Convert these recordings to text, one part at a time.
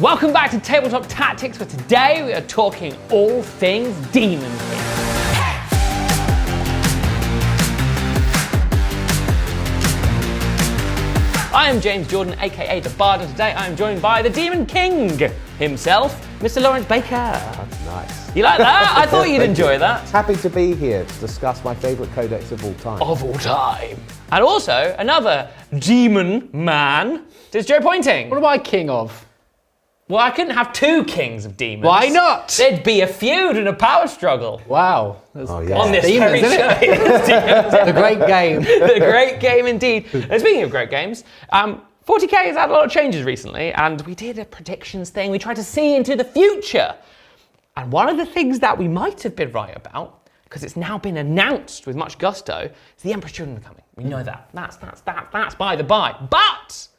Welcome back to Tabletop Tactics, where today we are talking all things Daemonkin. I am James Jordan, aka The Bard, and today I am joined by the Demon King himself, Mr. Lawrence Baker. That's nice. You like that? I thought you'd enjoy that. Happy to be here to discuss my favourite codex of all time. Of all time. And also, another demon man, is Joe Pointing. What am I king of? Well, I couldn't have two kings of demons. Why not? There'd be a feud and a power struggle. Wow. Yeah. On this Demons, very isn't show. it? The great game. The great game indeed. And speaking of great games, 40k has had a lot of changes recently, and we did a predictions thing. We tried to see into the future. And one of the things that we might have been right about, because it's now been announced with much gusto, is the Emperor's Children are coming. We know that. That's by the by. But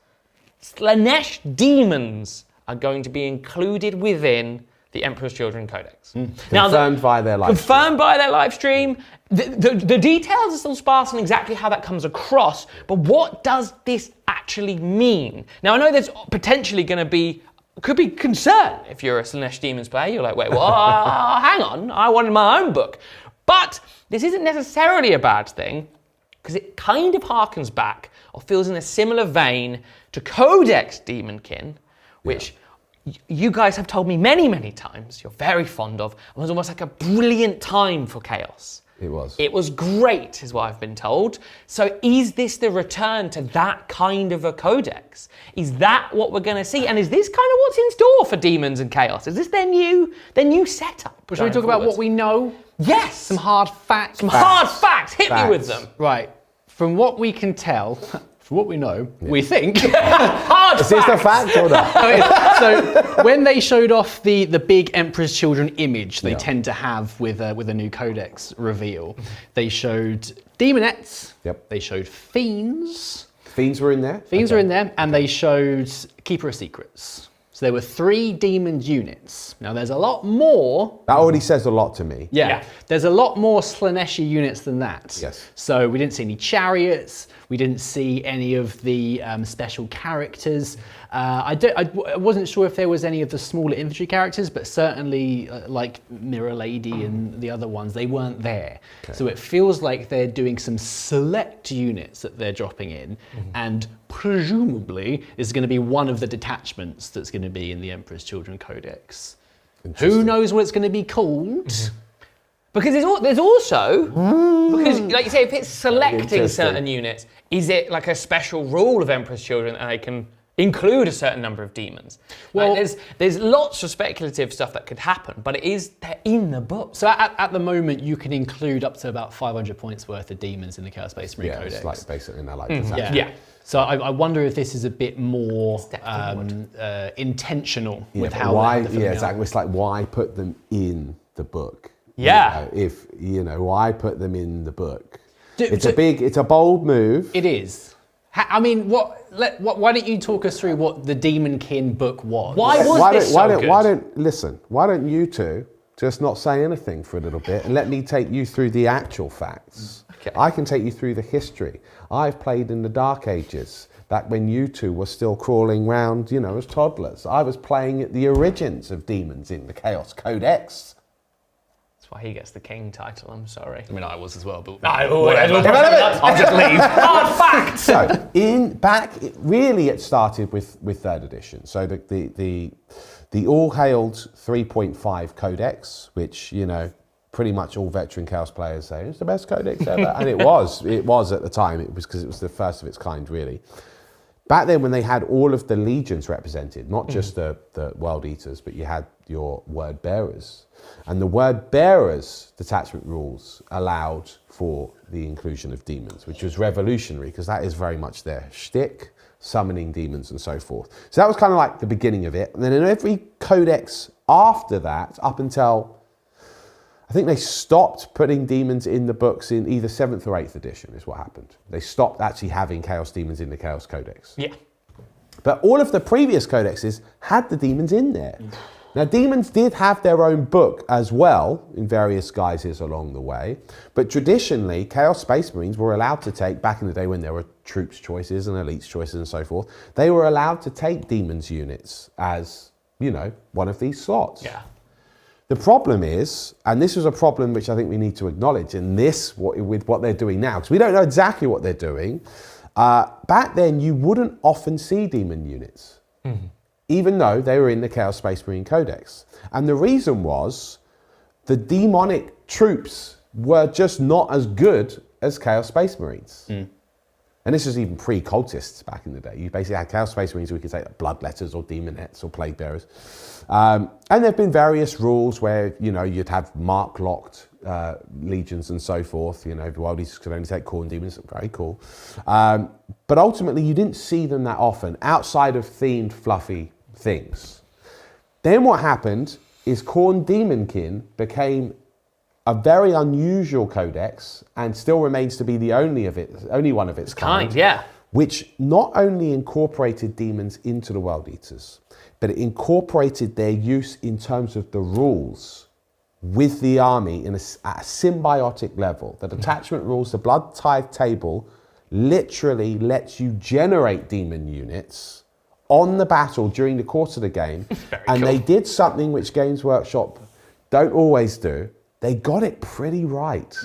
Slaanesh Daemons are going to be included within the Emperor's Children Codex. Confirmed by their live Confirmed by their live stream. The details are still sparse on exactly how that comes across, but what does this actually mean? Now, I know there's potentially going to be, could be concern if you're a Slaanesh Daemons player. You're like, wait, well, hang on, I wanted my own book. But this isn't necessarily a bad thing, because it kind of harkens back, or feels in a similar vein, to Codex Daemonkin, which you guys have told me many, many times you're very fond of. It was almost like a brilliant time for Chaos. It was. It was great, is what I've been told. So is this the return to that kind of a codex? Is that what we're going to see? And is this kind of what's in store for Demons and Chaos? Is this their new setup? Should we talk about what we know? Yes! Some hard facts. Hard facts! Hit me with them! Right. From what we can tell, from what we know, we think. Hard Is this a fact or not? So when they showed off the big Emperor's Children image they tend to have with a new codex reveal, they showed demonettes. Yep. They showed fiends. Fiends were in there? Fiends were in there, and they showed Keeper of Secrets. So there were 3 demons units. Now there's a lot more. That already says a lot to me. Yeah. There's a lot more Slaaneshi units than that. Yes. So we didn't see any chariots. We didn't see any of the special characters. I wasn't sure if there was any of the smaller infantry characters, but certainly like Mirror Lady and the other ones, they weren't there. Okay. So it feels like they're doing some select units that they're dropping in, and presumably is going to be one of the detachments that's going to be in the Emperor's Children Codex. Who knows what it's going to be called? Because there's also, because like you say, if it's selecting certain units, is it like a special rule of Emperor's Children that they can include a certain number of demons? Well, like there's lots of speculative stuff that could happen, but they're in the book. So at the moment, you can include up to about 500 points worth of demons in the Chaos Space Marine Codex. It's like basically they're like Yeah. So I wonder if this is a bit more intentional with how why? they're filling Exactly. It's like why put them in the book? Yeah. Why put them in the book? It's a bold move. It is. I mean, why don't you talk us through what the Daemonkin book was? Why don't you two just not say anything for a little bit and let me take you through the actual facts. Okay. I can take you through the history. I've played in the Dark Ages, back when you two were still crawling around, as toddlers. I was playing at the origins of demons in the Chaos Codex. That's why he gets the king title, I'm sorry. I mean, I was as well, but I'll just leave. Hard fact! So, it started with 3rd edition. So the all-hailed 3.5 Codex, which, pretty much all veteran Chaos players say, it's the best Codex ever. And it was at the time, because it was the first of its kind, really. Back then, when they had all of the legions represented, not just the World Eaters, but you had your Word Bearers. And the Word Bearers detachment rules allowed for the inclusion of demons, which was revolutionary, because that is very much their shtick, summoning demons and so forth. So that was kind of like the beginning of it. And then in every codex after that, up until, I think they stopped putting demons in the books in either 7th or 8th edition is what happened. They stopped actually having Chaos Demons in the Chaos Codex. Yeah. But all of the previous codexes had the demons in there. Now, demons did have their own book as well, in various guises along the way. But traditionally, Chaos Space Marines were allowed to take, back in the day when there were troops choices and elites choices and so forth, they were allowed to take demons units as one of these slots. Yeah. The problem is, and this is a problem which I think we need to acknowledge with what they're doing now, because we don't know exactly what they're doing. Back then, you wouldn't often see demon units, even though they were in the Chaos Space Marine Codex. And the reason was the demonic troops were just not as good as Chaos Space Marines. And this is even pre-cultists back in the day. You basically had Chaos Space Marines, we could say bloodletters or demonettes or plague bearers. And there have been various rules where, you'd have mark-locked legions and so forth. The Wild Eaters could only take Khorne demons, very cool. But ultimately, you didn't see them that often outside of themed, fluffy things. Then what happened is Khorne Daemonkin became a very unusual codex and still remains to be the only one of its kind. Which not only incorporated demons into the World Eaters, but it incorporated their use in terms of the rules with the army at a symbiotic level. The detachment rules, the blood tithe table, literally lets you generate demon units on the battle during the course of the game. And cool. They did something which Games Workshop don't always do. They got it pretty right.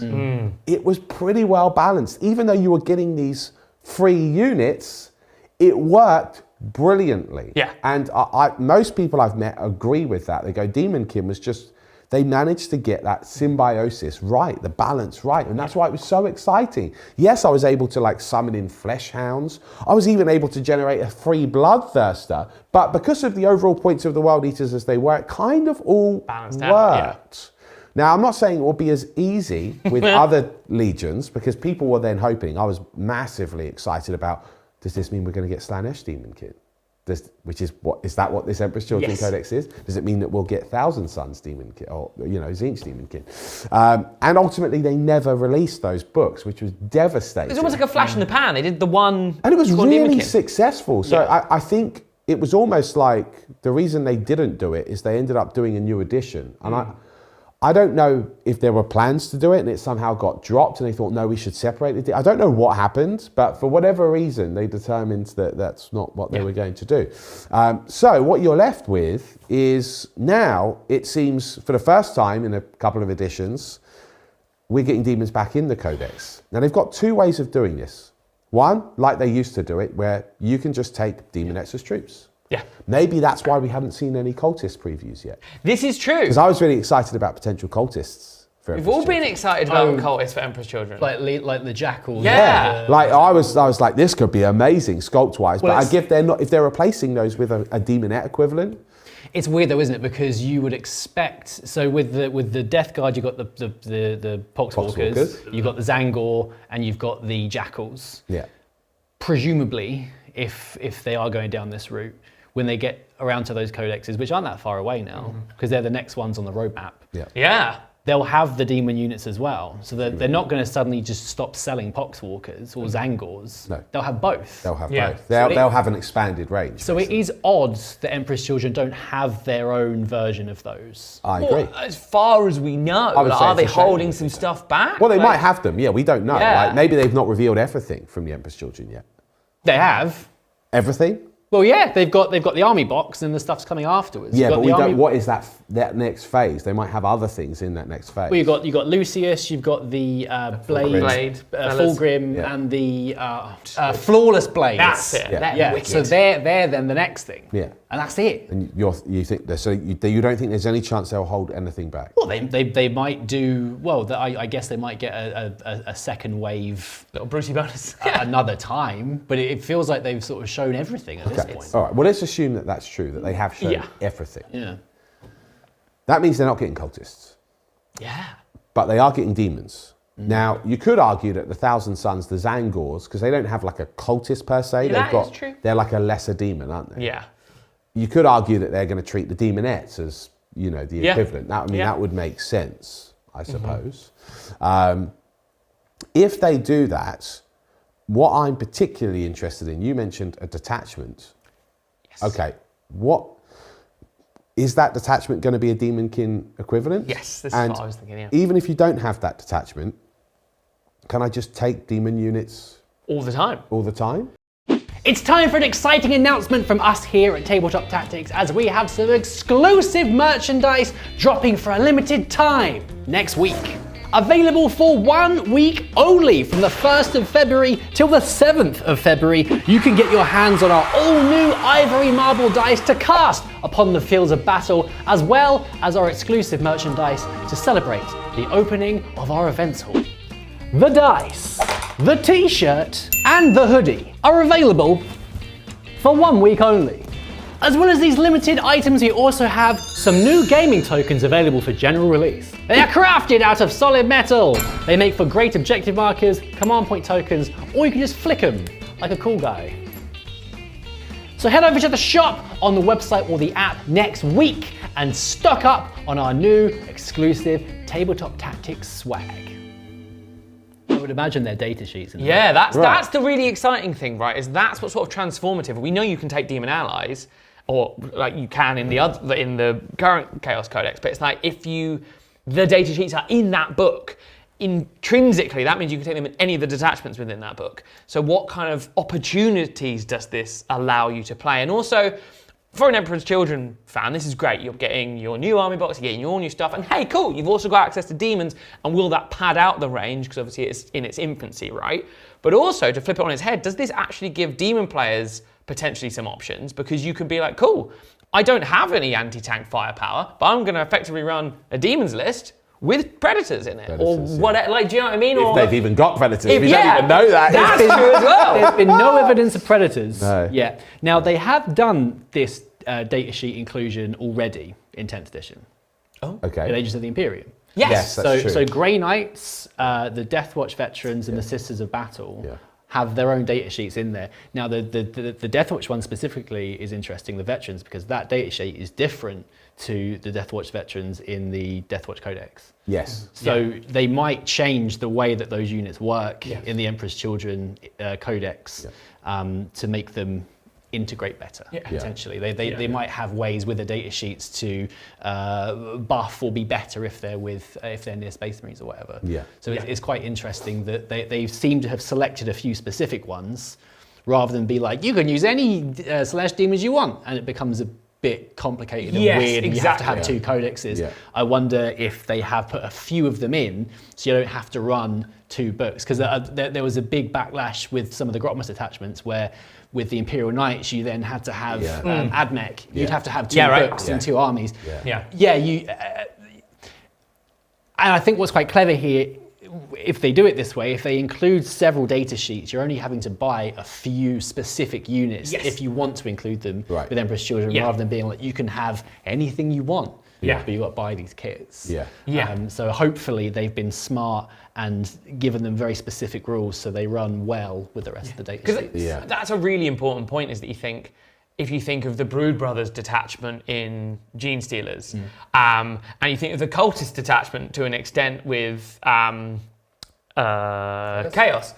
It was pretty well balanced. Even though you were getting these free units, it worked brilliantly. Yeah. And most people I've met agree with that. They go, Daemonkin was just, they managed to get that symbiosis right, the balance right. And that's why it was so exciting. Yes, I was able to summon in flesh hounds. I was even able to generate a free bloodthirster. But because of the overall points of the World Eaters as they were, it kind of all balanced worked. Out, Now, I'm not saying it will be as easy with other legions, because people were then hoping, I was massively excited about, does this mean we're going to get Slaanesh Daemons? Is that what this Emperor's Children Codex is? Does it mean that we'll get Thousand Sons Daemonkin, or, Tzeentch Daemonkin? And ultimately, they never released those books, which was devastating. It was almost like a flash in the pan. They did the one... And it was really successful. So I think it was almost like the reason they didn't do it is they ended up doing a new edition. And I don't know if there were plans to do it and it somehow got dropped and they thought, no, we should separate it. I don't know what happened, but for whatever reason, they determined that that's not what they were going to do. So what you're left with is now, it seems, for the first time in a couple of editions, we're getting demons back in the Codex. Now, they've got two ways of doing this. One, like they used to do it, where you can just take demonettes as troops. Yeah. Maybe that's why we haven't seen any cultist previews yet. This is true. Because I was really excited about potential cultists for We've all been excited about cultists for Emperor's Children. Like the jackals. Yeah. I was like, this could be amazing sculpt-wise, but if they're replacing those with a demonette equivalent. It's weird though, isn't it? Because you would expect, so with the Death Guard, you've got the Poxwalkers, you've got the Zangor, and you've got the Jackals. Yeah. Presumably, if they are going down this route, when they get around to those codexes, which aren't that far away now, because they're the next ones on the roadmap. Yeah. They'll have the demon units as well. So they're not going to suddenly just stop selling Poxwalkers or Zangors. No. They'll have both. They'll have both. They'll have an expanded range. So basically. It is odd that Emperor's Children don't have their own version of those. I agree. Well, as far as we know, are they holding some stuff back? Well, they might have them. Yeah, we don't know. Yeah. Maybe they've not revealed everything from the Emperor's Children yet. They have. Everything? Well, yeah, they've got the army box and the stuff's coming afterwards. Yeah, but we don't. What is that next phase? They might have other things in that next phase. Well, you got Lucius, you've got the Blade, Fulgrim, and the Flawless Blades. That's it. Yeah. So they're then the next thing. Yeah. And that's it. And you think so? You don't think there's any chance they'll hold anything back? Well, they might do. Well, I guess they might get a second wave, little Brucey bonus another time. But it feels like they've sort of shown everything at this point. All right. Well, let's assume that that's true. That they have shown everything. Yeah. That means they're not getting cultists. Yeah. But they are getting demons. Now, you could argue that the Thousand Sons, the Zangors, because they don't have like a cultist per se. That is true. They're like a lesser demon, aren't they? Yeah. You could argue that they're going to treat the demonettes as, the equivalent. That would make sense, I suppose. If they do that, what I'm particularly interested in, you mentioned a detachment. Yes. Okay, what is that detachment going to be a Daemonkin equivalent? Yes, this is what I was thinking, yeah. Even if you don't have that detachment, can I just take demon units all the time? All the time? It's time for an exciting announcement from us here at Tabletop Tactics, as we have some exclusive merchandise dropping for a limited time next week. Available for 1 week only, from the 1st of February till the 7th of February, you can get your hands on our all-new ivory marble dice to cast upon the fields of battle, as well as our exclusive merchandise to celebrate the opening of our events hall. The dice, the t-shirt, and the hoodie are available for 1 week only. As well as these limited items, we also have some new gaming tokens available for general release. They are crafted out of solid metal. They make for great objective markers, command point tokens, or you can just flick them like a cool guy. So head over to the shop on the website or the app next week and stock up on our new exclusive Tabletop Tactics swag. I would imagine they're data sheets. Yeah, that's the really exciting thing, right? Is that's what's sort of transformative. We know you can take demon allies, or like you can in the current Chaos Codex, but it's like the data sheets are in that book. Intrinsically, that means you can take them in any of the detachments within that book. So what kind of opportunities does this allow you to play? And also, for an Emperor's Children fan, this is great. You're getting your new army box, you're getting your new stuff, and hey, cool, you've also got access to demons, and will that pad out the range? Because obviously it's in its infancy, right? But also, to flip it on its head, does this actually give demon players potentially some options? Because you could be like, cool, I don't have any anti-tank firepower, but I'm going to effectively run a demons list with predators in it, or whatever. Like, do you know what I mean? If they've even got predators, we don't yeah, even know that. That's true as well. There's been no evidence of predators No. yet. Now, they have done this datasheet inclusion already in 10th edition. Oh, Okay. In Ages of the Imperium. yes. that's true. So Grey Knights, the Death Watch veterans, and the Sisters of Battle have their own data sheets in there. Now, the Death Watch one specifically is interesting, the veterans, because that data sheet is different to the Death Watch veterans in the Death Watch Codex. Yes. So they might change the way that those units work in the Emperor's Children Codex to make them integrate better, potentially. They might have ways with the data sheets to buff or be better if they're near Space Marines or whatever. Yeah. So it's quite interesting that they seem to have selected a few specific ones rather than be like, you can use any Slaanesh Daemons you want, and it becomes a bit complicated and weird, and you have to have two codexes. Yeah. I wonder if they have put a few of them in so you don't have to run 2 books, because there was a big backlash with some of the Grotmus attachments where with the Imperial Knights you then had to have AdMech. You'd have to have 2 books and 2 armies. And I think what's quite clever here, if they do it this way, if they include several data sheets, you're only having to buy a few specific units if you want to include them with Emperor's Children, rather than being like, you can have anything you want, but you've got to buy these kits. So hopefully they've been smart and given them very specific rules so they run well with the rest of the data sheets. That's a really important point, is that if you think of the Brood Brothers detachment in Gene Stealers, and you think of the Cultist detachment to an extent with Chaos,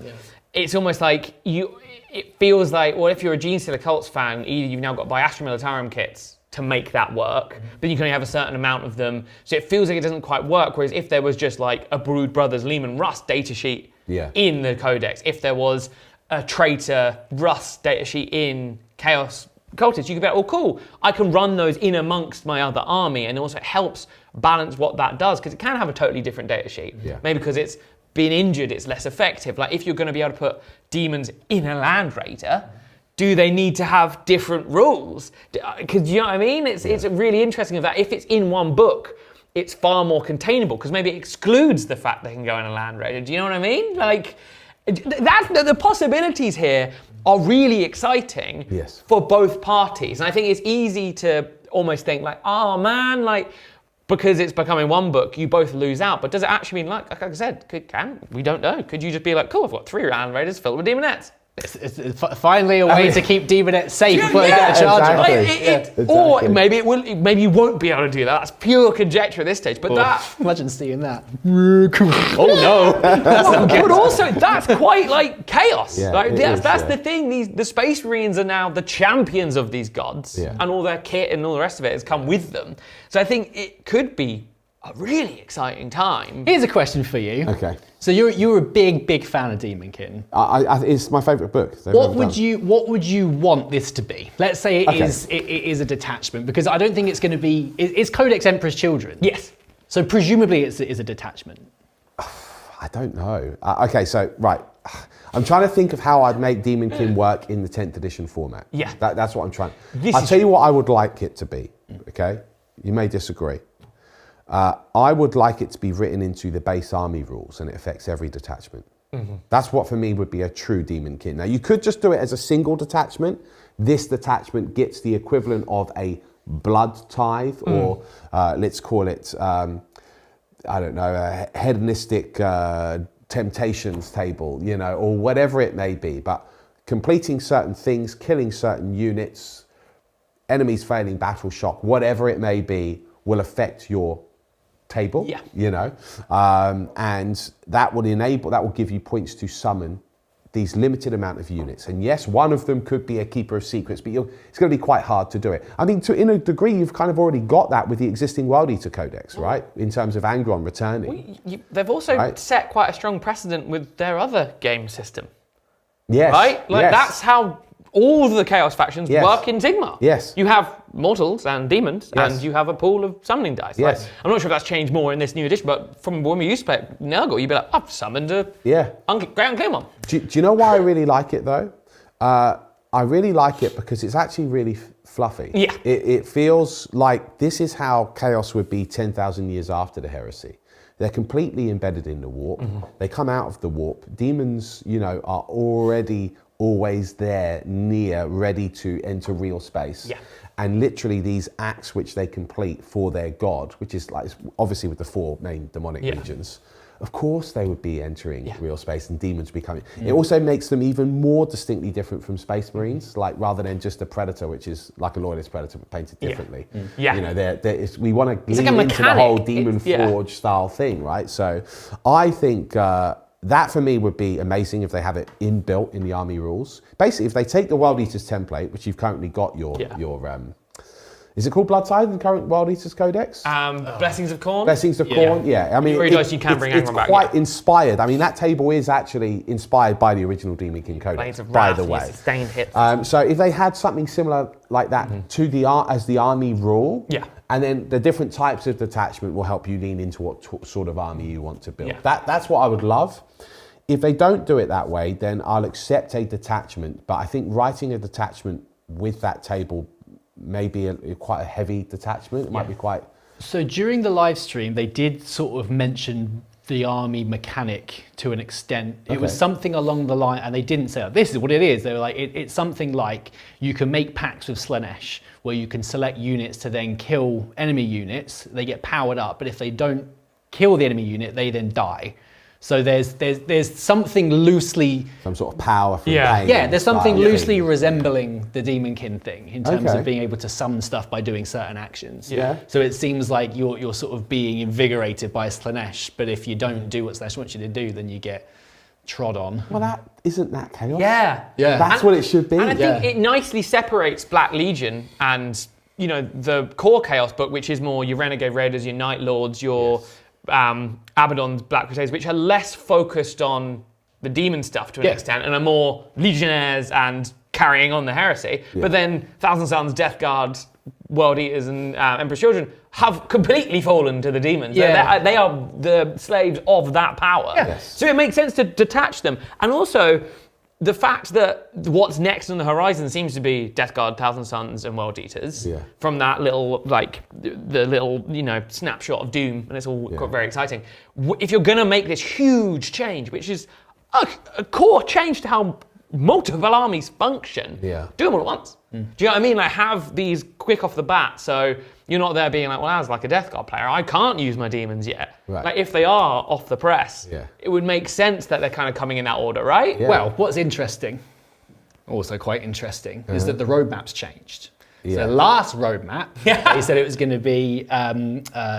it's almost like it feels like, well, if you're a Gene Stealer Cults fan, either you've now got to buy Astra Militarum kits to make that work, but you can only have a certain amount of them, so it feels like it doesn't quite work. Whereas if there was just like a Brood Brothers Lehman Russ datasheet in the Codex, if there was a Traitor Russ datasheet in Chaos Cultists, you could be like, oh cool, I can run those in amongst my other army, and also it helps balance what that does, because it can have a totally different data sheet. Maybe because it's been injured, it's less effective. Like if you're going to be able to put demons in a Land Raider, do they need to have different rules? Because you know what I mean? It's really interesting of that. If it's in one book, it's far more containable, because maybe it excludes the fact they can go in a Land Raider. Do you know what I mean? Like, the possibilities here are really exciting for both parties. And I think it's easy to almost think like, oh man, like, because it's becoming one book, you both lose out. But does it actually mean, like I said, we don't know. Could you just be like, cool, I've got 3 Land Raiders filled with Demonettes? It's finally a way to keep Demonettes safe before they get the charge. Or maybe maybe you won't be able to do that. That's pure conjecture at this stage. But imagine seeing that. Oh no! But also, that's quite like chaos. That's the thing. The Space Marines are now the champions of these gods, and all their kit and all the rest of it has come with them. So I think it could be a really exciting time. Here's a question for you. Okay. So you're a big fan of Daemonkin. It's my favourite book. What would you want this to be? Let's say it is a detachment, because I don't think it's going to be. It's Codex Emperor's Children. Yes. So presumably it's a detachment. I don't know. Okay, so right. I'm trying to think of how I'd make Daemonkin work in the 10th edition format. Yeah. That's what I'm trying. I'll tell you what I would like it to be. Okay. You may disagree. I would like it to be written into the base army rules, and it affects every detachment. That's what for me would be a true Daemonkin. Now you could just do it as a single detachment. This detachment gets the equivalent of a blood tithe, or let's call it, I don't know, a hedonistic temptations table, you know, or whatever it may be. But completing certain things, killing certain units, enemies failing battle shock, whatever it may be, will affect your table, you know, and that will give you points to summon these limited amount of units. And yes, one of them could be a keeper of secrets, but it's going to be quite hard to do it. I mean, in a degree, you've kind of already got that with the existing World Eater Codex, right? In terms of Angron returning. They've also set quite a strong precedent with their other game system. Yes. Right? Like that's how all of the Chaos factions work in Sigmar. Yes. You have mortals and demons, and you have a pool of summoning dice. Yes. Like, I'm not sure if that's changed more in this new edition, but from when we used to play it, Nurgle, you'd be like, I've summoned a Great Unclaymon. Do you know why I really like it though? I really like it because it's actually really fluffy. Yeah. It feels like this is how Chaos would be 10,000 years after the heresy. They're completely embedded in the warp. They come out of the warp. Demons, you know, are already always there, near, ready to enter real space. Yeah. And literally these acts which they complete for their god, which is like obviously with the 4 main demonic regions, of course they would be entering real space and demons becoming. It also makes them even more distinctly different from Space Marines, like rather than just a predator, which is like a loyalist predator but painted differently. You know, we want to lean into the whole Demon Forge style thing, right? So I think that for me would be amazing if they have it inbuilt in the army rules. Basically, if they take the World Eaters template, which you've currently got your is it called Blood Tithe in the current World Eaters Codex? Blessings of Khorne. Blessings of Khorne, yeah. I mean, you can bring it's back, quite inspired. I mean, that table is actually inspired by the original Daemonkin Codex, by the way. Sustained hits. So if they had something similar like that as the army rule, and then the different types of detachment will help you lean into what sort of army you want to build. That's what I would love. If they don't do it that way, then I'll accept a detachment. But I think writing a detachment with that table may be quite a heavy detachment. It might be quite... So during the live stream, they did sort of mention the army mechanic to an extent. It was something along the line, and they didn't say, oh, this is what it is. They were like, it's something like you can make pacts with Slaanesh, where you can select units to then kill enemy units. They get powered up, but if they don't kill the enemy unit, they then die. So there's something loosely... Some sort of power from pain. Yeah, there's something loosely resembling the Daemonkin thing in terms of being able to summon stuff by doing certain actions. Yeah. So it seems like you're sort of being invigorated by Slaanesh, but if you don't do what Slaanesh wants you to do, then you get trod on. Well, isn't that chaos? Yeah. That's what it should be. And I think it nicely separates Black Legion and, you know, the core Chaos book, which is more your Renegade Raiders, your Night Lords, your... Abaddon's Black Crusades, which are less focused on the demon stuff to an extent and are more legionnaires and carrying on the heresy. But then Thousand Suns, Death Guard, World Eaters and Emperor's Children have completely fallen to the demons. They are the slaves of that power. So it makes sense to detach them. And also the fact that what's next on the horizon seems to be Death Guard, Thousand Suns, and World Eaters from that little, like, the little, you know, snapshot of Doom, and it's all very exciting. If you're going to make this huge change, which is a core change to how multiple armies function, do them all at once. Do you know what I mean? Like, have these quick off the bat, so you're not there being like, well, as like a Death Guard player, I can't use my demons yet. Like, if they are off the press, it would make sense that they're kind of coming in that order, right? Well, what's interesting, also quite interesting, is that the roadmap's changed. So the last roadmap, they said it was going to be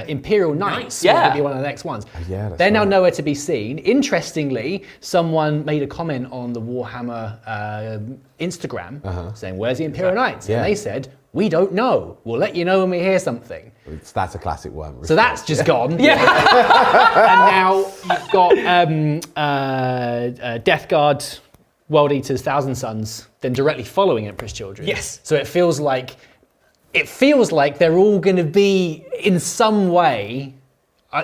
Imperial Knights. Was going to be one of the next ones. They're now nowhere to be seen. Interestingly, someone made a comment on the Warhammer Instagram saying, "Where's the Imperial Knights?" And they said, we don't know. We'll let you know when we hear something. That's a classic one. So that's just gone. Yeah. And now you've got Death Guard, World Eaters, Thousand Suns, then directly following Emperor's Children. Yes. So it feels like they're all going to be in some way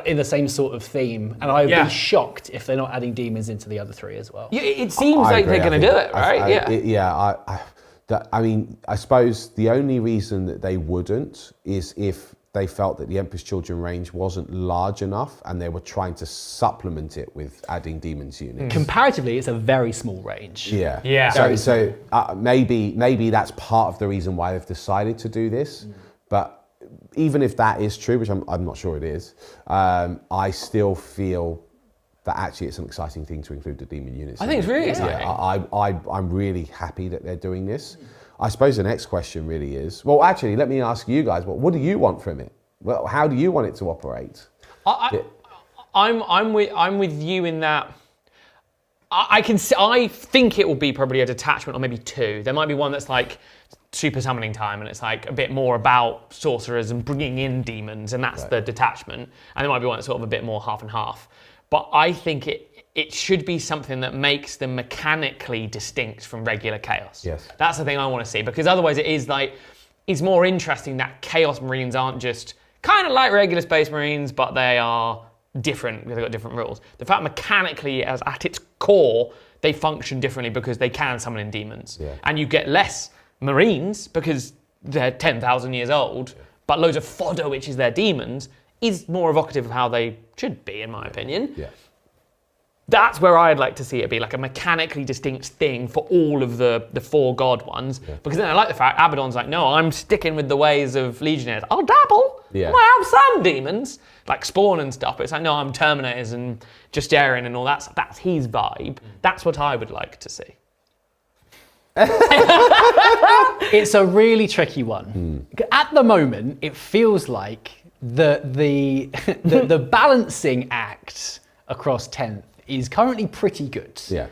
in the same sort of theme, and I would be shocked if they're not adding demons into the other three as well. Yeah, it seems like they're going to do it, right? I mean, I suppose the only reason that they wouldn't is if they felt that the Emperor's Children range wasn't large enough and they were trying to supplement it with adding demons units. Comparatively, it's a very small range. Yeah. Yeah. So maybe that's part of the reason why they've decided to do this. But even if that is true, which I'm not sure it is, I still feel that actually it's an exciting thing to include the demon units. I think it's really exciting. Yeah, I'm really happy that they're doing this. I suppose the next question really is, well, actually, let me ask you guys, what do you want from it? Well, how do you want it to operate? I'm with you in that. I think it will be probably a detachment or maybe two. There might be one that's like super summoning time and it's like a bit more about sorcerers and bringing in demons, and that's the detachment. And there might be one that's sort of a bit more half and half. But I think it should be something that makes them mechanically distinct from regular chaos. Yes. That's the thing I want to see, because otherwise it's more interesting that Chaos Marines aren't just kind of like regular Space Marines, but they are different because they've got different rules. The fact mechanically, as at its core, they function differently because they can summon in demons. Yeah. And you get less Marines because they're 10,000 years old, but loads of fodder, which is their demons, is more evocative of how they should be, in my opinion. Yeah. That's where I'd like to see it be, like a mechanically distinct thing for all of the four god ones. Yeah. Because then I like the fact Abaddon's like, no, I'm sticking with the ways of Legionnaires. I'll dabble. Yeah. I might have some demons, like Spawn and stuff, but it's like, no, I'm Terminators and Justarian and all that stuff. That's his vibe. That's what I would like to see. It's a really tricky one. At the moment, it feels like the balancing act across 10th is currently pretty good. Yeah.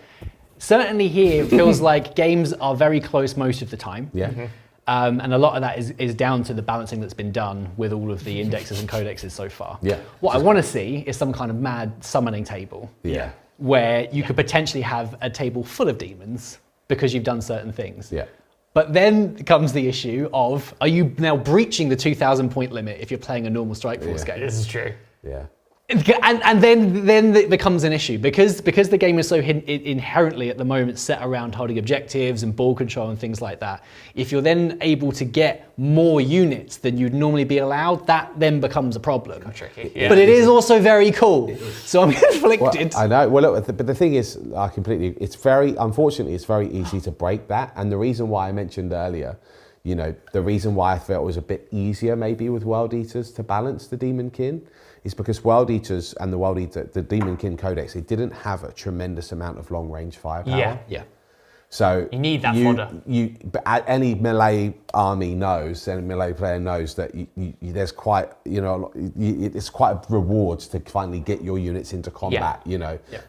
Certainly here, it feels like games are very close most of the time. Yeah. And a lot of that is down to the balancing that's been done with all of the indexes and codexes so far. Yeah. What I want to see is some kind of mad summoning table. Yeah. Where you could potentially have a table full of demons because you've done certain things. Yeah. But then comes the issue of, are you now breaching the 2,000 point limit if you're playing a normal Strike Force game? This is true. Yeah. And then it becomes an issue because the game is so inherently at the moment set around holding objectives and ball control and things like that. If you're then able to get more units than you'd normally be allowed, that then becomes a problem. Tricky. Yeah. But it is also very cool. So I'm conflicted. Well, I know. Well, look, but the thing is, unfortunately, it's very easy to break that. And the reason why I mentioned earlier, the reason why I felt it was a bit easier maybe with World Eaters to balance the Daemonkin is because World Eaters and the Daemonkin Codex, it didn't have a tremendous amount of long-range firepower. Yeah. So you need that fodder. But any melee army knows, any melee player knows that there's quite, it's quite a reward to finally get your units into combat.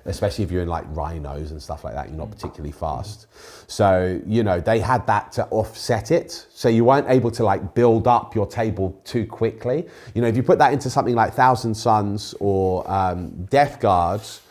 Especially if you're in like rhinos and stuff like that, you're not particularly fast. So they had that to offset it, so you weren't able to like build up your table too quickly. If you put that into something like Thousand Suns or Death Guards.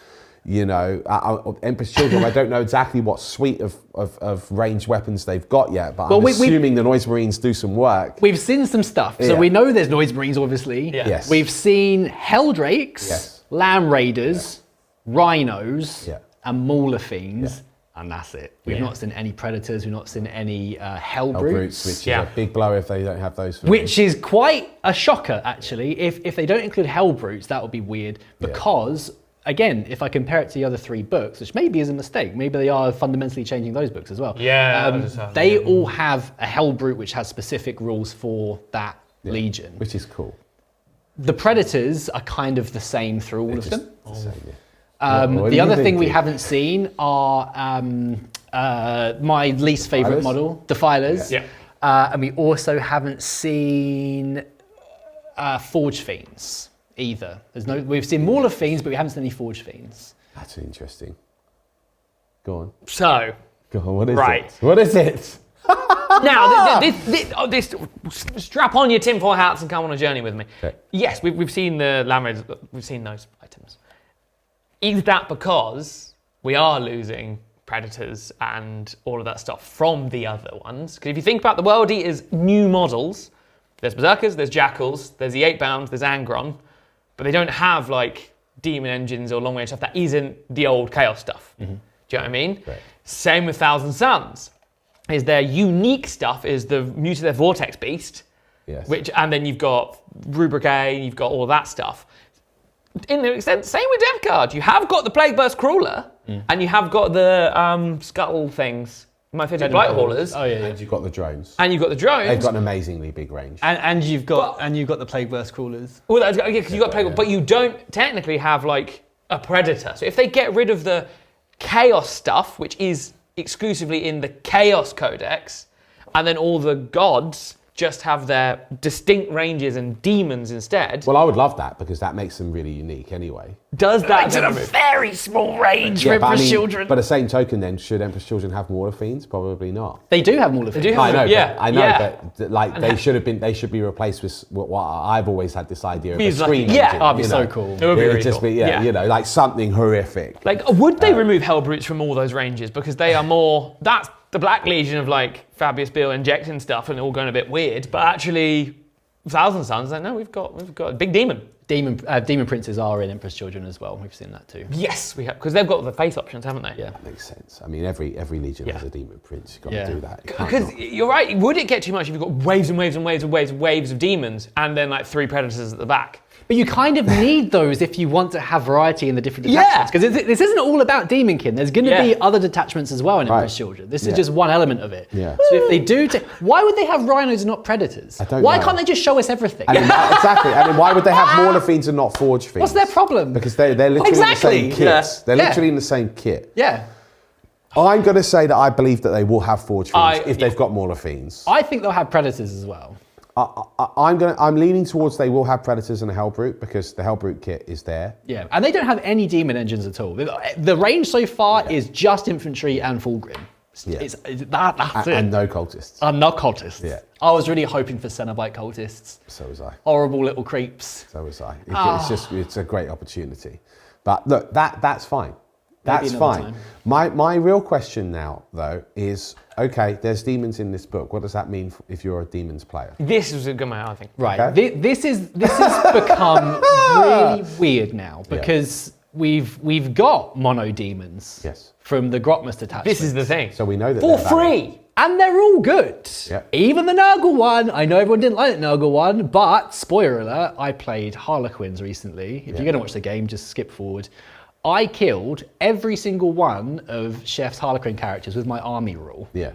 Emperor's Children, I don't know exactly what suite of ranged weapons they've got yet, but I'm assuming the Noise Marines do some work. We've seen some stuff. So we know there's Noise Marines, obviously. Yeah. Yes. We've seen Helldrakes, Yes. Land Raiders, Rhinos, Yeah. and Mauler Fiends. Yeah. And that's it. We've not seen any Predators, we've not seen any Hellbrutes. Which is a big blow if they don't have those. Which is quite a shocker, actually. If they don't include Hellbrutes, that would be weird. Because, again, if I compare it to the other three books, which maybe is a mistake, maybe they are fundamentally changing those books as well. They all have a Hellbrute which has specific rules for that legion. Which is cool. The Predators are kind of the same through all of them. The same, yeah. The other thing we haven't seen are my least favourite model, Defilers. Yeah. And we also haven't seen Forge Fiends either. We've seen Mauler Fiends, but we haven't seen any Forge Fiends. That's interesting. Go on. So, Go on, what is Right. it? What is it? Now, this strap on your tinfoil hats and come on a journey with me. Okay. Yes, we've seen the Lamrays, we've seen those items. Is that because we are losing Predators and all of that stuff from the other ones? Because if you think about the World Eaters' new models, there's Berserkers, there's Jackals, there's the 8-bound, there's Angron, but they don't have like demon engines or long range stuff that isn't the old Chaos stuff. Do you know what I mean? Right. Same with Thousand Suns. Is their unique stuff is the Mutative Vortex Beast, Yes. and then you've got Rubric A, you've got all of that stuff. In the extent, same with Death Guard. You have got the Plague Burst Crawler, and you have got the Scuttle things, Mythic Blight Haulers, Oh yeah. And you've got the drones. and you've got the drones. They've got an amazingly big range. And you've got the Plague Burst Crawlers. Well, because you've got Plague, but you don't technically have like a Predator. So if they get rid of the Chaos stuff, which is exclusively in the Chaos Codex, and then all the gods just have their distinct ranges and demons instead. Well, I would love that because that makes them really unique anyway. Does that Makes it a very small range for but Emperor's Children. But the same token then, should Emperor's Children have Mauler Fiends? Probably not. They do have Mauler Fiends. do have- I know, Yeah, I know, yeah. but like they should be replaced with what I've always had this idea of a He's like- screen yeah. engine. That'd be you so know. cool. It would be It really would just cool. be, you know, like something horrific. Like, would they remove Hellbrutes from all those ranges? Because they are more, that's the Black Legion of like Fabius Bill injecting stuff and all going a bit weird, but actually, Thousand Suns, no, we've got a big demon. Demon Princes are in Emperor's Children as well. We've seen that too. Yes, we have, because they've got the face options, haven't they? Yeah. That makes sense. I mean, every legion has a demon prince. You've got Yeah. to do that. You can't Because not. you're right, would it get too much if you've got waves and waves and waves and waves and waves of demons and then like 3 Predators at the back? But you kind of need those if you want to have variety in the different Yeah. detachments. Because this isn't all about Daemonkin. There's going to be Yeah. other detachments as well in Right. Emperor's Children. This is Yeah. just one element of it. Yeah. So if they do, why would they have rhinos and not predators? I don't Why know. can't they just show us everything? And then exactly. And then why would they have Mauler Fiends and not Forge Fiends? What's their problem? Because they're literally Exactly. in the same kits. Yeah. They're Yeah. literally in the same kit. Yeah. I'm going to say that I believe that they will have Forge Fiends if yeah. they've got Mauler Fiends. I think they'll have predators as well. I'm leaning towards they will have Predators and a Hellbrute because the Hellbrute kit is there. Yeah. And they don't have any demon engines at all. The range so far is just infantry and Fulgrim. Yeah. That's it. And no cultists. And not cultists. Yeah. I was really hoping for Cenobite cultists. So was I. Horrible little creeps. So was I. It's a great opportunity. But look, that's fine. That's another fine. time. My real question now, though, is okay, there's demons in this book. What does that mean if you're a demons player? This is a good one, I think. Right. Okay. This has become really weird now because we've got mono demons Yes. from the Grotmus detachment. This is the thing. So we know that For they're valid. free! And they're all good. Yeah. Even the Nurgle one. I know everyone didn't like the Nurgle one, but spoiler alert, I played Harlequins recently. If you're going to watch the game, just skip forward. I killed every single one of Chef's Harlequin characters with my army rule. Yeah.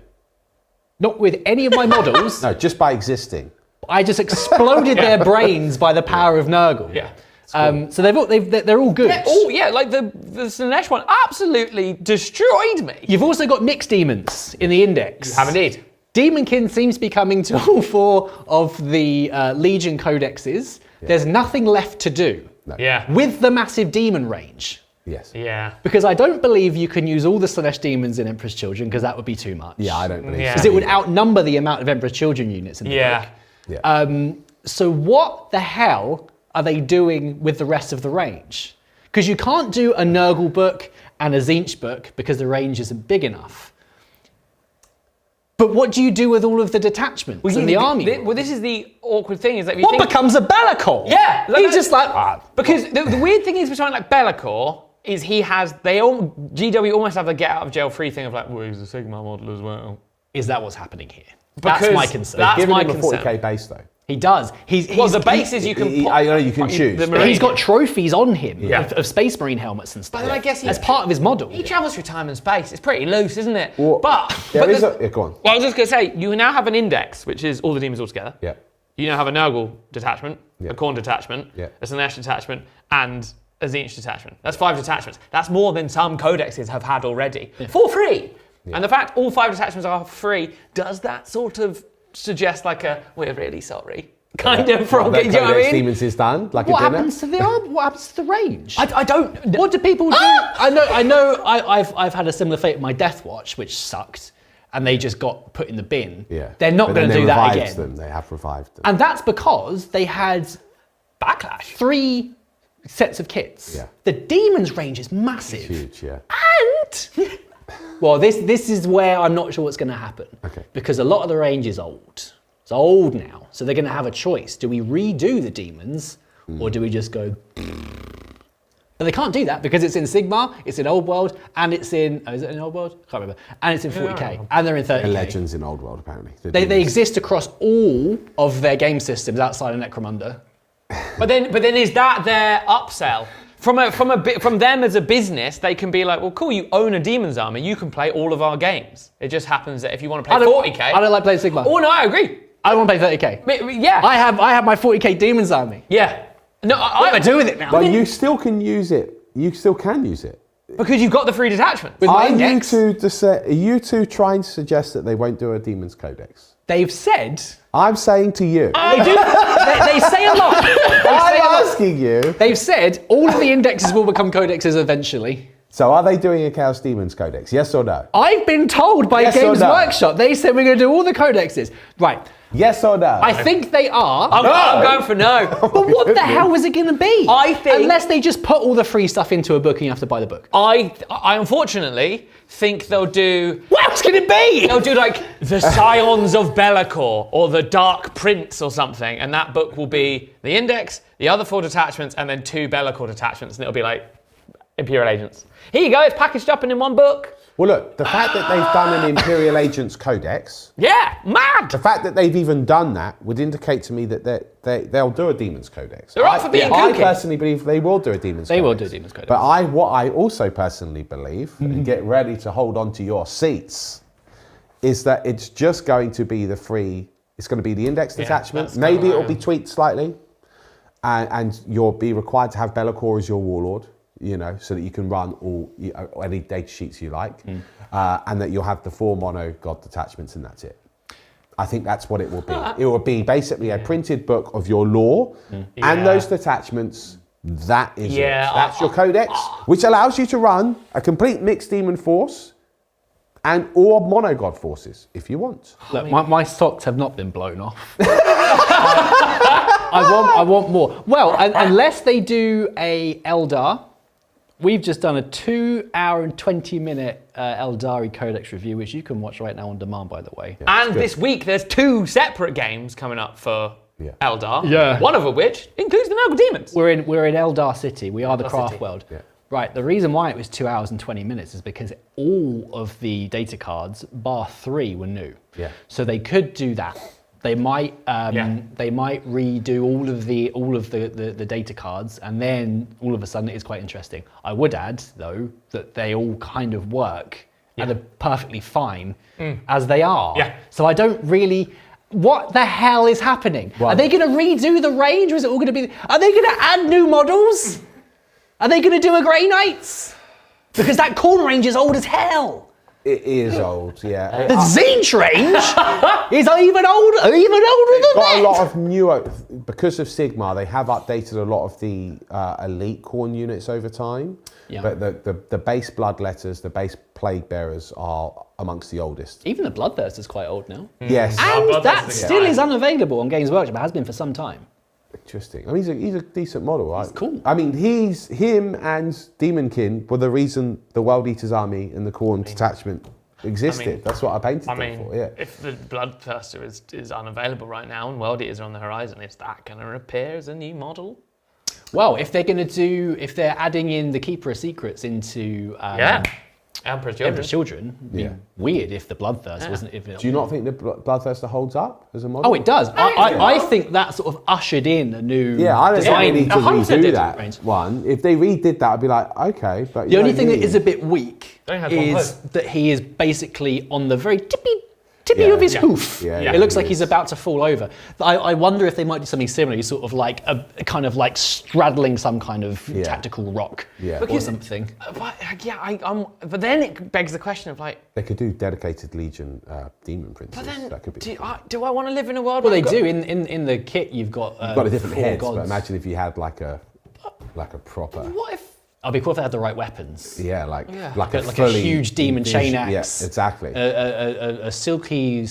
Not with any of my models. No, just by existing. I just exploded their brains by the power of Nurgle. Yeah. So they're all good. Yeah, like the Slaanesh one absolutely destroyed me. You've also got mixed demons in the index. Have indeed. Daemonkin seems to be coming to all 4 of the Legion codexes. There's nothing left to do Yeah. with the massive demon range. Yes. Yeah. Because I don't believe you can use all the Slaanesh Demons in Emperor's Children because that would be too much. Yeah, I don't believe Yeah. so. Because it would outnumber the amount of Emperor's Children units in the Yeah. book. Yeah. So what the hell are they doing with the rest of the range? Because you can't do a Nurgle book and a Tzeentch book because the range isn't big enough. But what do you do with all of the detachments and the army? Well, this is the awkward thing is that if you What think, becomes a Bellicor? Yeah, He's just like, because the weird thing is with something like Bellicor is GW almost have the get out of jail free thing of like, well, he's a Sigmar model as well. is that what's happening here? Because That's my concern. that's Giving my him a concern. 40k base though. He does. Well, the bases you can. I know you can choose. But he's got trophies on him Yeah. of Space Marine helmets and stuff. But then I guess as part of his model. He travels through time and space. It's pretty loose, isn't it? Well, but there is there's- a. Go on. Well, I was just going to say, you now have an index, which is all the demons all together. Yeah. You now have a Nurgle detachment, Yeah. a Khorne detachment, Yeah. a Slaanesh detachment, and a Tzeentch detachment. That's 5 detachments. That's more than some codexes have had already. For free! And the fact all 5 detachments are free, does that sort of suggest like a, we're really sorry? Kind of from, That you know what I Codex mean? Demons is done, like What a dinner. happens to the arm? What happens to the range? I don't... What do people do? I know. I've had a similar fate with my Death Watch, which sucked. and they just got put in the bin. Yeah. They're not going to do that again. They have revived them. And that's because they had Backlash. 3 sets of kits. Yeah. The Demons range is massive. It's huge, yeah. And well, this is where I'm not sure what's going to happen. Okay. Because a lot of the range is old. It's old now. So they're going to have a choice. Do we redo the Demons or do we just go... But they can't do that because it's in Sigmar, it's in Old World, and it's in... Oh, is it in Old World? Can't remember. And it's in 40k, and they're in 30k. The Legends in Old World, apparently. They exist across all of their game systems outside of Necromunda. But then is that their upsell? From them as a business, they can be like, well, cool, you own a Demon's Army, you can play all of our games. It just happens that if you want to play 40k... I don't like playing Sigmar. Oh, no, I agree. I want to play 30k. Yeah. I have my 40k Demon's Army. Yeah. No, What do I do with it now? Well, you still can use it. You still can use it. Because you've got the free detachment. With my Are index. are you two trying to suggest that they won't do a Demon's Codex? They've said... I'm saying to you. They do. They say a lot. I'm asking you. They've said all of the indexes will become codexes eventually. So are they doing a Chaos Demons Codex? Yes or no? I've been told by Yes or Games no? Workshop, they said we're going to do all the codexes. Right. Yes or no? I think they are. I'm going for no. But what the hell was it going to be? I think- Unless they just put all the free stuff into a book and you have to buy the book. I unfortunately think they'll do... What else can it be? They'll do like the Scions of Be'lakor or the Dark Prince or something, and that book will be the Index, the other 4 detachments, and then 2 Be'lakor detachments, and it'll be like Imperial Agents. Here you go, it's packaged up and in one book. Well, look, the fact that they've done an Imperial Agents Codex, Yeah, mad. the fact that they've even done that would indicate to me that they'll do a Demons Codex. They're up for being I kooky. personally believe they will do a Demons Codex. They will do a Demons Codex. But what I also personally believe, and get ready to hold on to your seats, is that it's just going to be it's going to be the Index detachment. that's Maybe kinda it'll be tweaked slightly, and you'll be required to have Be'lakor as your warlord, so that you can run any data sheets you like, and that you'll have the 4 mono god detachments, and that's it. I think that's what it will be. It will be basically a printed book of your lore and those detachments. That is it. That's your codex, which allows you to run a complete mixed demon force or mono god forces if you want. Look, my socks have not been blown off. I want more. Well, unless they do a Eldar. We've just done a 2-hour and 20-minute Eldari Codex review, which you can watch right now on demand, by the way. Yeah, And this week there's 2 separate games coming up for Eldar. Yeah. One of which includes the Nurgle Demons. We're in Eldar City. We are the craft City. world. Yeah. Right. The reason why it was 2 hours and 20 minutes is because all of the data cards, bar 3, were new. Yeah. So they could do that. They might redo all of the data cards, and then all of a sudden it is quite interesting. I would add though that they all kind of work and are perfectly fine as they are. Yeah. So I don't really. What the hell is happening? Well, are they going to redo the range, or is it all going to be? Are they going to add new models? Are they going to do a Grey Knights? Because that corn range is old as hell. It is old, yeah. The Zinch range is even older than Got that. a lot of newer, because of Sigmar, they have updated a lot of the elite Khorne units over time. Yeah. But the base Bloodletters, the base Plague Bearers are amongst the oldest. Even the Bloodthirst is quite old now. Yes. And Bloodthirst that is still fine. is unavailable on Games Workshop. It has been for some time. Interesting. I mean, he's a decent model, right? cool. I mean, him and Daemonkin were the reason the World Eaters Army and the Khorne detachment existed. That's what I painted them for, yeah. If the Bloodthirster is unavailable right now and World Eaters are on the horizon, is that going to appear as a new model? Well, if they're adding in the Keeper of Secrets into Emperor's Children. Emperor's Children, it'd be weird if the Bloodthirst wasn't. Do you not think the Bloodthirster holds up as a model? Oh, it does. I think that sort of ushered in a new Yeah, I don't design. think they need to 100% redo did. that Range. one. If they redid that, I'd be like, okay. But The only thing that is a bit weak Only has one is hoof. that he is basically on the very tippy Yeah. of his Yeah. hoof. Yeah, It looks he like he's is. about to fall over. I wonder if they might do something similar. He's sort of like a kind of like straddling some kind of tactical rock Yeah. or something. But then it begs the question of like, They could do dedicated Legion demon princes. but then That could be do I want to live in a world Well, where they I've got- do in the kit. You've got You've got a different 4 heads, gods. but imagine if you had like a proper. What if I'll be cool if they had the right weapons. Yeah, like a huge demon chain axe. Yeah, exactly. A silky,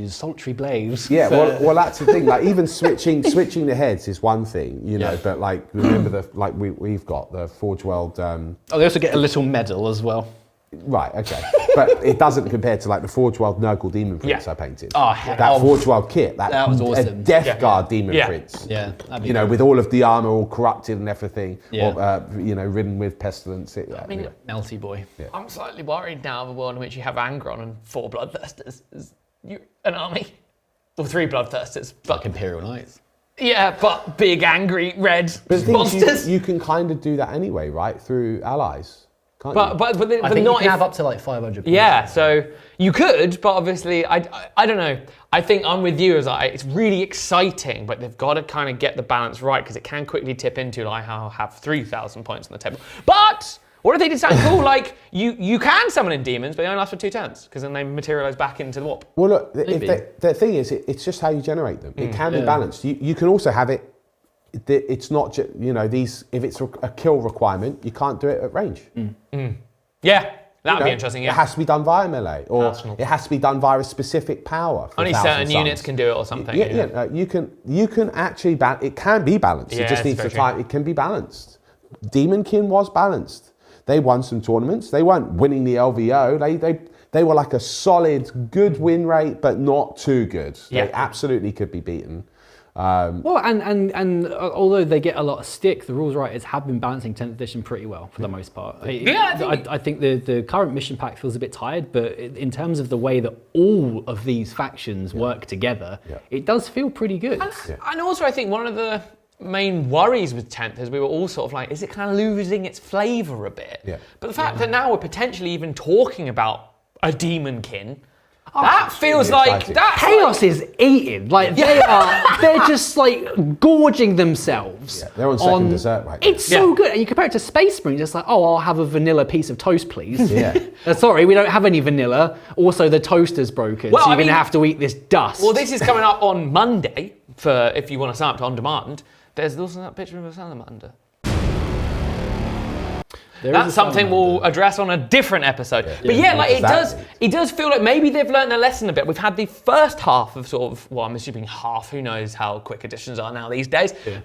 sultry blade. Yeah, well, that's the thing. Like even switching the heads is one thing, you know. But like, remember we've got the Forge World. They also get a little medal as well. Right, okay. But it doesn't compare to like the Forge World Nurgle Demon Prince I painted. Oh, heck. That Forge World kit, that was awesome. Death Guard Demon Prince. Yeah, you know, with all of the armor all corrupted and everything, or, you know, ridden with pestilence. Melty boy. Yeah. I'm slightly worried now of a world in which you have Angron and 4 Bloodthirsters as an army. Or 3 Bloodthirsters. But Like Imperial Knights. yeah, but big, angry, red But monsters. you can kind of do that anyway, right? Through allies. Can't But I think not you can if, have up to like 500 points. yeah, so you could, but obviously, I don't know. I think I'm with you as it's really exciting, but they've got to kind of get the balance right because it can quickly tip into like I'll have 3,000 points on the table. But what if they did something cool like you can summon in demons, but they only last for 2 turns because then they materialize back into the warp. Well, look, the thing is, it's just how you generate them. It can be balanced. You can also have it. It's not just, you know, these. If it's a kill requirement, you can't do it at range. Yeah, that would be interesting. Yeah, It has to be done via melee, or Arsenal. it has to be done via a specific power. For only 1,000 certain suns. units can do it or something. You can actually it can be balanced. Yeah, it just it's needs the very time. It can be balanced. Daemonkin was balanced. They won some tournaments. They weren't winning the LVO. They were like a solid, good win rate, but not too good. Yeah. They absolutely could be beaten. Well, and although they get a lot of stick, the rules writers have been balancing 10th edition pretty well for the most part. I think the current mission pack feels a bit tired, but in terms of the way that all of these factions work together, it does feel pretty good. And also, I think one of the main worries with 10th is we were all sort of like, is it kind of losing its flavour a bit? Yeah. But the fact that now we're potentially even talking about a Daemonkin, that feels really like exciting. that's Chaos is eating. Like they're just like gorging themselves. Yeah, they're on second dessert right now. It's so good. And you compare it to Space Marine, it's like, oh, I'll have a vanilla piece of toast, please. Yeah. Sorry, we don't have any vanilla. Also, the toaster's broken, Well, so you're I mean- gonna have to eat this dust. Well, this is coming up on Monday for if you want to sign up to On Demand. There's also that picture of a salamander. There That's is a something salamander. we'll address on a different episode. But yeah, like exactly. it does feel like maybe they've learned their lesson a bit. We've had the first half of sort of, well, I'm assuming half, who knows how quick editions are now these days. Yeah.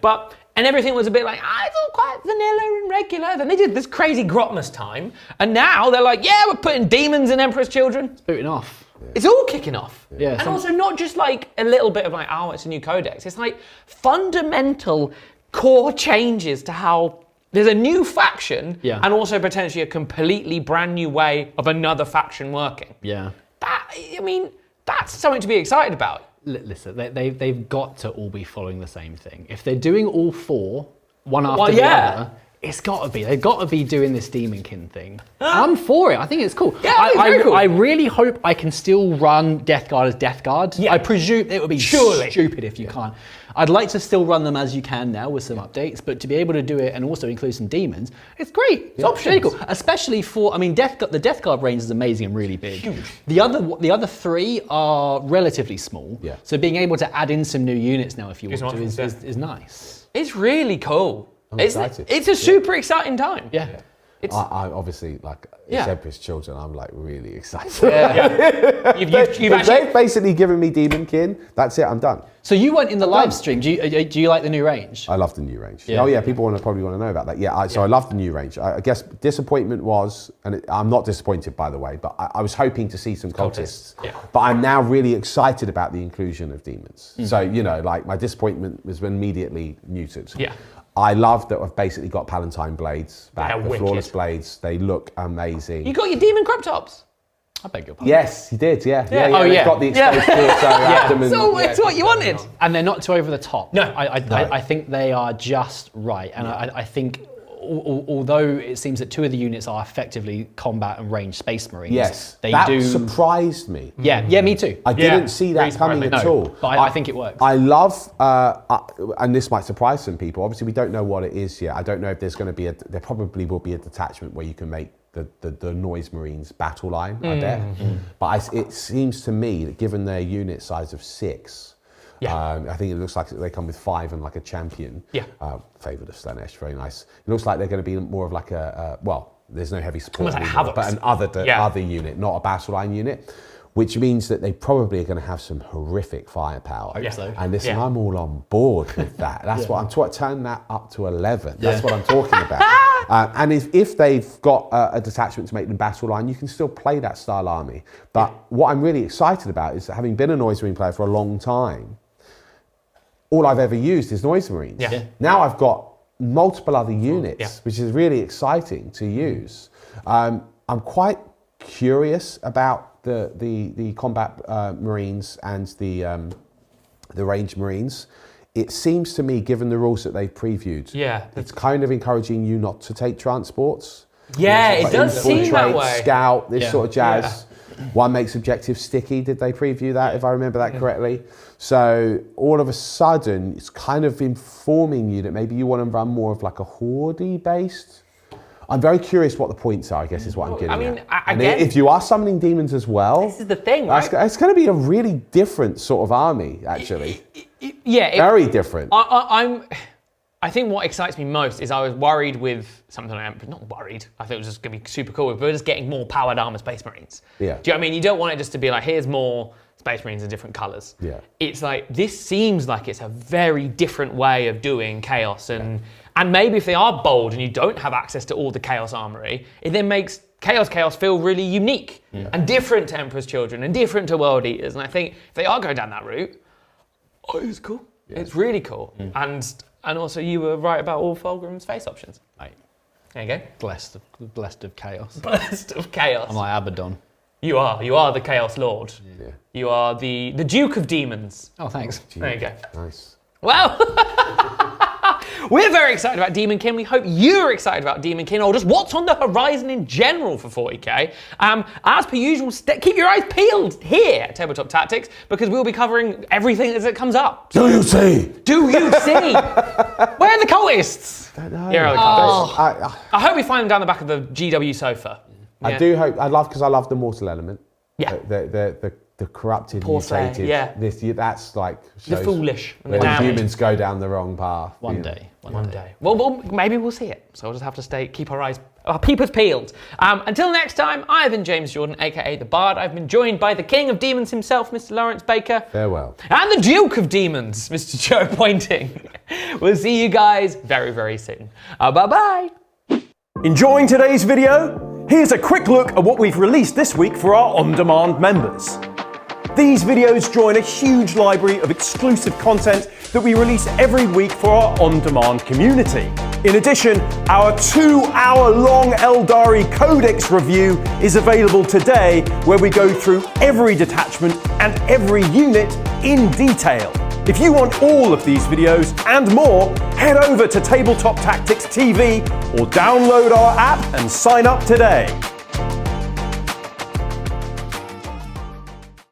And everything was a bit like, I feel quite vanilla and regular. Then they did this crazy Grotmas time. And now they're like, yeah, we're putting demons in Emperor's Children. booting off. It's all kicking off. Yeah, and also not just like a little bit of like, oh, it's a new codex. It's like fundamental core changes to how there's a new faction and also potentially a completely brand new way of another faction working. Yeah. That's something to be excited about. Listen, they've got to all be following the same thing. If they're doing all 4, one after the other, it's got to be. They've got to be doing this Daemonkin thing. I'm for it. I think it's cool. Yeah, it's very cool. I really hope I can still run Death Guard as Death Guard. Yeah. I presume it would be Surely. stupid if you can't. I'd like to still run them as you can now with some updates, but to be able to do it and also include some demons, it's great. It's really cool. Especially for, the Death Guard range is amazing and really big. Huge. The other 3 are relatively small. Yeah. So being able to add in some new units now if you want to options, is nice. It's really cool. I'm excited. It's a super exciting time. Yeah. I obviously, like, it's Emperor's Children, I'm like really excited. You've They've basically given me Daemonkin. That's it, I'm done. So you went in the live stream. Do you like the new range? I love the new range. Yeah. Oh yeah, people probably want to know about that. Yeah, so I love the new range. I guess disappointment was, and I'm not disappointed by the way, but I was hoping to see some cultists. Yeah. But I'm now really excited about the inclusion of demons. So, you know, like my disappointment was immediately muted. Yeah. I love that I've basically got Palatine blades back, They're the wicked. flawless blades. They look amazing. You got your demon crop tops. I beg your pardon. Yes, he did, yeah. Oh, They've yeah. got the exposed torso, abdomen. So it's what you wanted. And they're not too over the top. No. I think they are just right. And I think, although it seems that 2 of the units are effectively combat and range Space Marines, Yes, they that do. surprised me. Yeah, me too. I didn't see that coming surprised me. at No, all. but I think it works. I love, and this might surprise some people. Obviously, we don't know what it is yet. I don't know if there's going to be there probably will be a detachment where you can make the Noise Marines battle line. I bet. But it seems to me that given their unit size of 6, Yeah. I think it looks like they come with 5 and like a champion. Yeah. Favoured of Slaanesh, very nice. It looks like they're going to be more of like there's no heavy support Almost like anymore, Havocs. but other unit, not a battle line unit, which means that they probably are going to have some horrific firepower. Hope so. And listen, Yeah. I'm all on board with that. That's what I'm turn that up to 11. That's what I'm talking about. And if they've got a detachment to make them battle line, you can still play that style army. But what I'm really excited about is that having been a Noise Marine player for a long time, all I've ever used is Noise Marines. Yeah. Now I've got multiple other units, which is really exciting to use. I'm quite curious about the combat Marines and the range Marines. It seems to me, given the rules that they've previewed, it's kind of encouraging you not to take transports. Yeah, it does seem that way. Scout, this sort of jazz. One makes objectives sticky. Did they preview that, if I remember that correctly? So all of a sudden, it's kind of informing you that maybe you want to run more of like a horde based. I'm very curious what the points are, I guess, is what I'm getting at. And again, if you are summoning demons as well, this is the thing, right? It's going to be a really different sort of army, actually. Very different. I think what excites me most is I was worried with something not worried. I thought it was just going to be super cool. But we're just getting more powered armor Space Marines. Yeah. Do you know what I mean? You don't want it just to be like, here's more Space Marines in different colours. Yeah. It's like, this seems like it's a very different way of doing Chaos. And maybe if they are bold and you don't have access to all the Chaos armory, it then makes Chaos feel really unique and different to Emperor's Children and different to World Eaters. And I think if they are going down that route, it's cool. Yeah. It's really cool. And also, you were right about all Fulgrim's face options. Right. There you go. Blessed of chaos. Blessed of chaos. I'm like Abaddon. You are the Chaos Lord. Yeah. You are the Duke of Demons. Oh, thanks. There you go. Nice. Well, we're very excited about Daemonkin. We hope you're excited about Daemonkin, or just what's on the horizon in general for 40k. As per usual, keep your eyes peeled here at Tabletop Tactics, because we'll be covering everything as it comes up. Do you see? Do you see? Where are the cultists? Don't know. Here are the cultists. I hope we find them down the back of the GW sofa. I do hope. Because I love the mortal element. Yeah. The corrupted, Porcelain, mutated. yeah. That's like The foolish and the when damned. humans go down the wrong path. One day. Well, maybe we'll see it. So we'll just have to keep our peepers peeled. Until next time, I've been James Jordan, aka the Bard. I've been joined by the King of Demons himself, Mr. Lawrence Baker. Farewell. And the Duke of Demons, Mr. Joe Pointing. We'll see you guys very, very soon. Bye-bye. Enjoying today's video? Here's a quick look at what we've released this week for our on-demand members. These videos join a huge library of exclusive content that we release every week for our on-demand community. In addition, our 2-hour-long Eldari Codex review is available today, where we go through every detachment and every unit in detail. If you want all of these videos and more, head over to Tabletop Tactics TV or download our app and sign up today.